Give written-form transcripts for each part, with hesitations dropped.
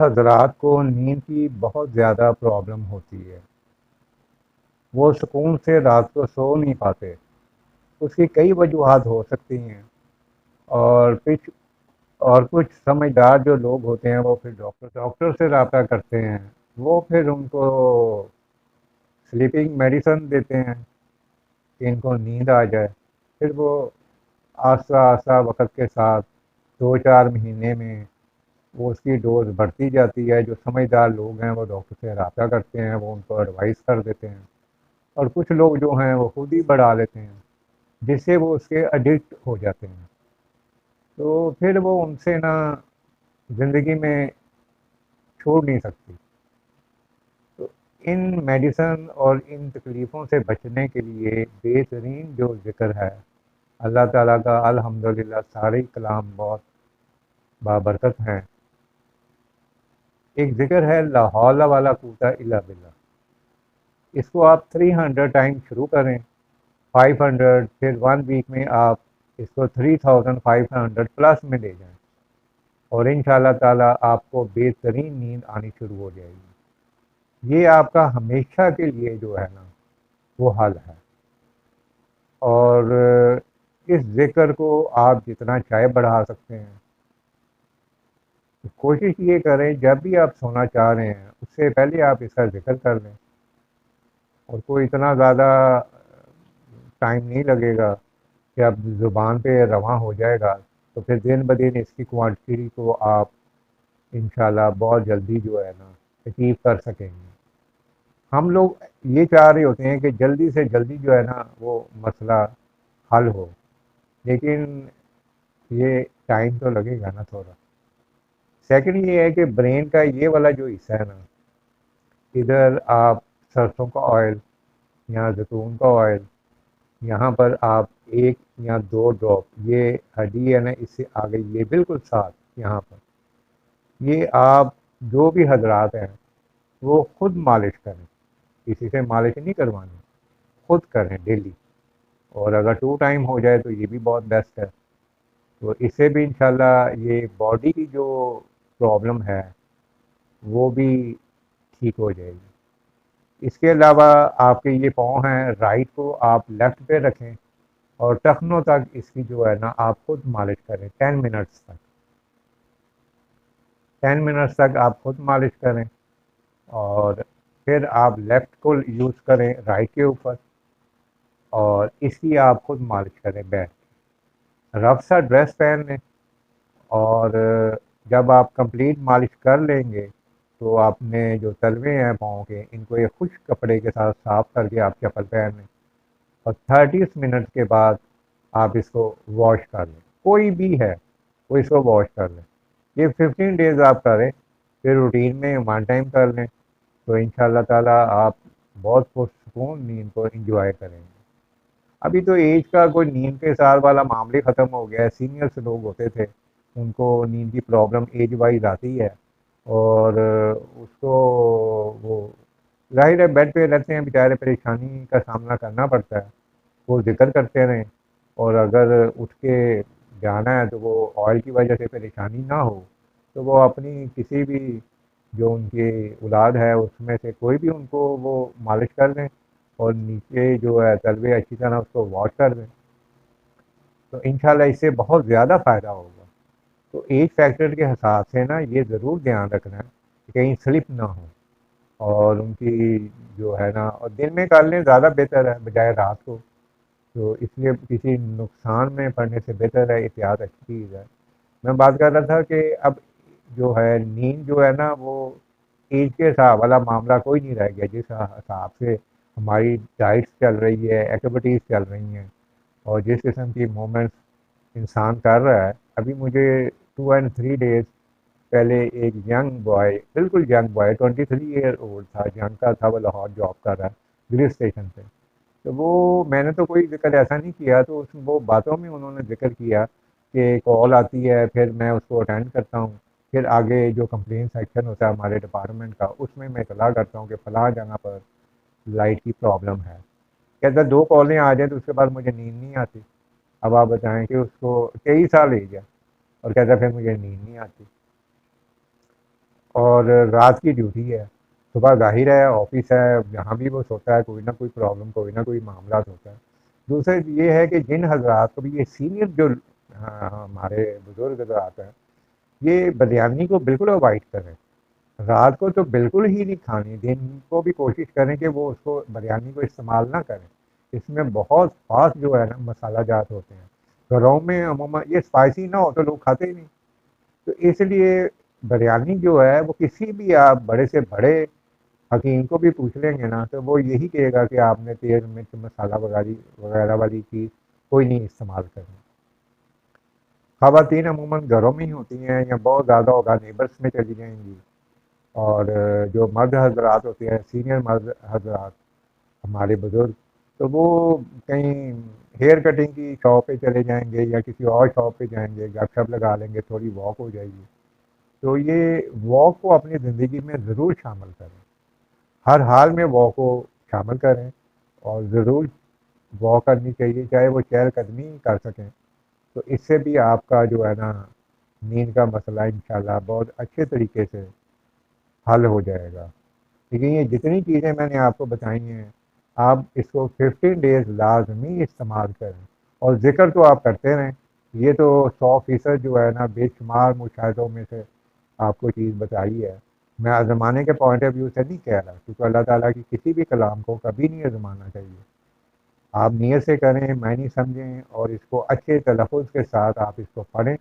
حضرات کو نیند کی بہت زیادہ پرابلم ہوتی ہے۔ وہ سکون سے رات کو سو نہیں پاتے۔ اس کی کئی وجوہات ہو سکتی ہیں، اور کچھ سمجھدار جو لوگ ہوتے ہیں وہ پھر ڈاکٹر سے رابطہ کرتے ہیں۔ وہ پھر ان کو سلیپنگ میڈیسن دیتے ہیں کہ ان کو نیند آ جائے۔ پھر وہ آہستہ آہستہ وقت کے ساتھ 2-4 مہینے میں وہ اس کی ڈوز بڑھتی جاتی ہے۔ جو سمجھدار لوگ ہیں وہ ڈاکٹر سے رابطہ کرتے ہیں، وہ ان کو ایڈوائز کر دیتے ہیں، اور کچھ لوگ جو ہیں وہ خود ہی بڑھا لیتے ہیں، جس سے وہ اس کے ایڈکٹ ہو جاتے ہیں۔ تو پھر وہ ان سے نا زندگی میں چھوڑ نہیں سکتی۔ تو ان میڈیسن اور ان تکلیفوں سے بچنے کے لیے بہترین جو ذکر ہے اللہ تعالیٰ کا، الحمدللہ سارے کلام بہت بابرکت ہیں۔ ایک ذکر ہے لا حول ولا قوت الا باللہ۔ اس کو آپ 300 ٹائم شروع کریں، 500، پھر 1 ویک میں آپ اس کو 3500 پلس میں لے جائیں، اور ان شاء اللہ تعالیٰ آپ کو بہترین نیند آنی شروع ہو جائے گی۔ یہ آپ کا ہمیشہ کے لیے جو ہے نا وہ حل ہے۔ اور اس ذکر کو آپ جتنا چاہے بڑھا سکتے ہیں۔ کوشش یہ کریں جب بھی آپ سونا چاہ رہے ہیں اس سے پہلے آپ اس کا ذکر کر لیں، اور کوئی اتنا زیادہ ٹائم نہیں لگے گا کہ اب زبان پہ رواں ہو جائے گا، تو پھر دن بدن اس کی کوانٹٹی کو آپ انشاءاللہ بہت جلدی جو ہے نا اچیو کر سکیں گے۔ ہم لوگ یہ چاہ رہے ہوتے ہیں کہ جلدی سے جلدی جو ہے نا وہ مسئلہ حل ہو، لیکن یہ ٹائم تو لگے گا نا تھوڑا۔ سیکنڈ یہ ہے کہ برین کا یہ والا جو حصہ ہے نا، ادھر آپ سرسوں کا آئل یا زیتون کا آئل، یہاں پر آپ 1 یا 2 ڈراپ، یہ ہڈی ہے نا اس سے آگے یہ بالکل ساتھ یہاں پر، یہ آپ جو بھی حضرات ہیں وہ خود مالش کریں، کسی سے مالش نہیں کروانی، خود کریں ڈیلی۔ اور اگر 2 ٹائم ہو جائے تو یہ بھی بہت بیسٹ ہے۔ تو اس سے بھی انشاءاللہ یہ باڈی کی جو پرابلم ہے وہ بھی ٹھیک ہو جائے گی۔ اس کے علاوہ آپ کے یہ پاؤں ہیں، رائٹ کو آپ لیفٹ پہ رکھیں، اور ٹخنوں تک اس کی جو ہے نا آپ خود مالش کریں 10 منٹس تک۔ 10 منٹس تک آپ خود مالش کریں، اور پھر آپ لیفٹ کو یوز کریں رائٹ کے اوپر، اور اس کی آپ خود مالش کریں بیٹھ کے۔ رف سا ڈریس پہن لیں، اور جب آپ کمپلیٹ مالش کر لیں گے تو آپ نے جو تلوے ہیں پاؤں کے ان کو ایک خشک کپڑے کے ساتھ صاف کر کے آپ چپل پہن لیں، اور 30 منٹ کے بعد آپ اس کو واش کر لیں، کوئی بھی ہے وہ اس کو واش کر لیں۔ یہ 15 ڈیز آپ کریں، پھر روٹین میں 1 ٹائم کر لیں، تو ان شاء اللہ تعالیٰ آپ بہت پرسکون نیند کو انجوائے کریں گے۔ ابھی تو ایج کا کوئی نیند کے سال والا معاملے ختم ہو گیا ہے۔ سینئرس لوگ ہوتے تھے ان کو نیند کی پرابلم ایج وائز آتی ہے، اور اس کو وہ ظاہر ہے بیڈ پہ رہتے ہیں بیچارے، پریشانی کا سامنا کرنا پڑتا ہے۔ وہ ذکر کرتے رہیں، اور اگر اٹھ کے جانا ہے تو وہ آئل کی وجہ سے پریشانی نہ ہو تو وہ اپنی کسی بھی جو ان کی اولاد ہے اس میں سے کوئی بھی ان کو وہ مالش کر دیں، اور نیچے جو ہے تلوے اچھی طرح اس کو واش کر دیں، تو انشاءاللہ اس سے بہت زیادہ فائدہ ہوگا۔ تو ایج فیکٹر کے حساب سے نا یہ ضرور دھیان رکھنا ہے کہ کہیں سلپ نہ ہو، اور ان کی جو ہے نا، اور دن میں کر لیں زیادہ بہتر ہے بجائے رات کو۔ تو اس لیے کسی نقصان میں پڑنے سے بہتر ہے احتیاط اچھی چیز ہے۔ میں بات کر رہا تھا کہ اب جو ہے نیند جو ہے نا وہ ایج کے حساب والا معاملہ کوئی نہیں رہ گیا، جس حساب سے ہماری ڈائٹس چل رہی ہے، ایکٹیویٹیز چل رہی ہیں، اور جس قسم کی موومنٹس انسان کر رہا ہے۔ ابھی مجھے 2 اینڈ 3 ڈیز پہلے ایک ینگ بوائے، بالکل ینگ بوائے، 23 ایئر اولڈ تھا، ینگ کا تھا، وہ لاہور جاب کر رہا ہے گریس اسٹیشن پہ۔ تو وہ میں نے تو کوئی ذکر ایسا نہیں کیا، تو وہ باتوں میں انہوں نے ذکر کیا کہ کال آتی ہے، پھر میں اس کو اٹینڈ کرتا ہوں، پھر آگے جو کمپلین سیکشن ہوتا ہے ہمارے ڈپارٹمنٹ کا اس میں اطلاع کرتا ہوں کہ فلاں جگہ پر لائٹ کی پرابلم ہے۔ کہتا 2 کالیں آ جائیں تو اس کے بعد مجھے نیند نہیں آتی۔ اب آپ بتائیں کہ اس کو 23 سال ایج ہے، اور کہتا پھر مجھے نیند نہیں آتی۔ اور رات کی ڈیوٹی ہے، صبح ظاہر ہے آفس ہے، جہاں بھی وہ سوتا ہے کوئی نہ کوئی پرابلم، کوئی نہ کوئی معاملات ہوتا ہے۔ دوسرا یہ ہے کہ جن حضرات کو بھی یہ سینئر جو ہمارے بزرگ حضرات ہیں، یہ بریانی کو بالکل اوائڈ کریں، رات کو تو بالکل ہی نہیں کھانی، دن کو بھی کوشش کریں کہ وہ اس کو بریانی کو استعمال نہ کریں، اس میں بہت فاسٹ جو ہے نا مسالہ جات ہوتے ہیں، گھروں میں عموماً یہ اسپائسی نہ ہو تو لوگ کھاتے ہی نہیں، تو اس لیے بریانی جو ہے وہ کسی بھی آپ بڑے سے بڑے حکیم کو بھی پوچھ لیں گے نا تو وہ یہی کہے گا کہ آپ نے تیز مرچ مسالہ وغیرہ والی چیز کوئی نہیں استعمال کرنی۔ خواتین عموماً گھروں میں ہی ہوتی ہیں یا بہت زیادہ ہوگا نیبرس میں چلی جائیں گی، اور جو مرد حضرات ہوتے ہیں سینئر مرد حضرات ہمارے بزرگ، تو وہ کہیں ہیئر کٹنگ کی شاپ پہ چلے جائیں گے یا کسی اور شاپ پہ جائیں گے، گپ شپ لگا لیں گے، تھوڑی واک ہو جائے گی۔ تو یہ واک کو اپنی زندگی میں ضرور شامل کریں، ہر حال میں واک کو شامل کریں، اور ضرور واک کرنی چاہیے، چاہے وہ چہل قدمی کر سکیں، تو اس سے بھی آپ کا جو ہے نا نیند کا مسئلہ انشاءاللہ بہت اچھے طریقے سے حل ہو جائے گا۔ لیکن یہ جتنی چیزیں میں نے آپ کو بتائی ہیں، آپ اس کو 15 ڈیز لازمی استعمال کریں، اور ذکر تو آپ کرتے رہیں، یہ تو 100% جو ہے نا بے شمار مشاہدوں میں سے آپ کو چیز بتائی ہے، میں آزمانے کے پوائنٹ آف ویو سے نہیں کہہ رہا، کیونکہ اللہ تعالیٰ کی کسی بھی کلام کو کبھی نہیں آزمانا چاہیے، آپ نیت سے کریں، معنی سمجھیں، اور اس کو اچھے تلفظ کے ساتھ آپ اس کو پڑھیں،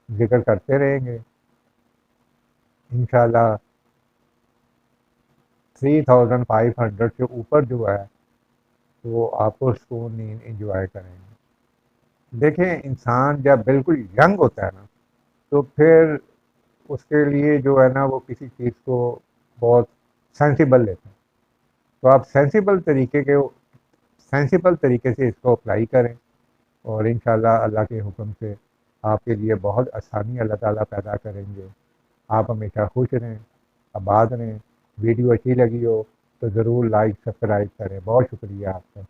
ذکر کرتے رہیں گے انشاءاللہ 3500 سے اوپر جو ہے وہ آپ کو سکون نیند انجوائے کریں گے۔ دیکھیں انسان جب بالکل ینگ ہوتا ہے نا تو پھر اس کے لیے جو ہے نا وہ کسی چیز کو بہت سینسیبل لیتے ہیں، تو آپ سینسیبل طریقے سے اس کو اپلائی کریں، اور انشاءاللہ اللہ کے حکم سے آپ کے لیے بہت آسانی اللہ تعالیٰ پیدا کریں گے۔ آپ ہمیشہ خوش رہیں، آباد رہیں۔ ویڈیو اچھی لگی ہو تو ضرور لائک سبسکرائب کریں۔ بہت شکریہ آپ کا۔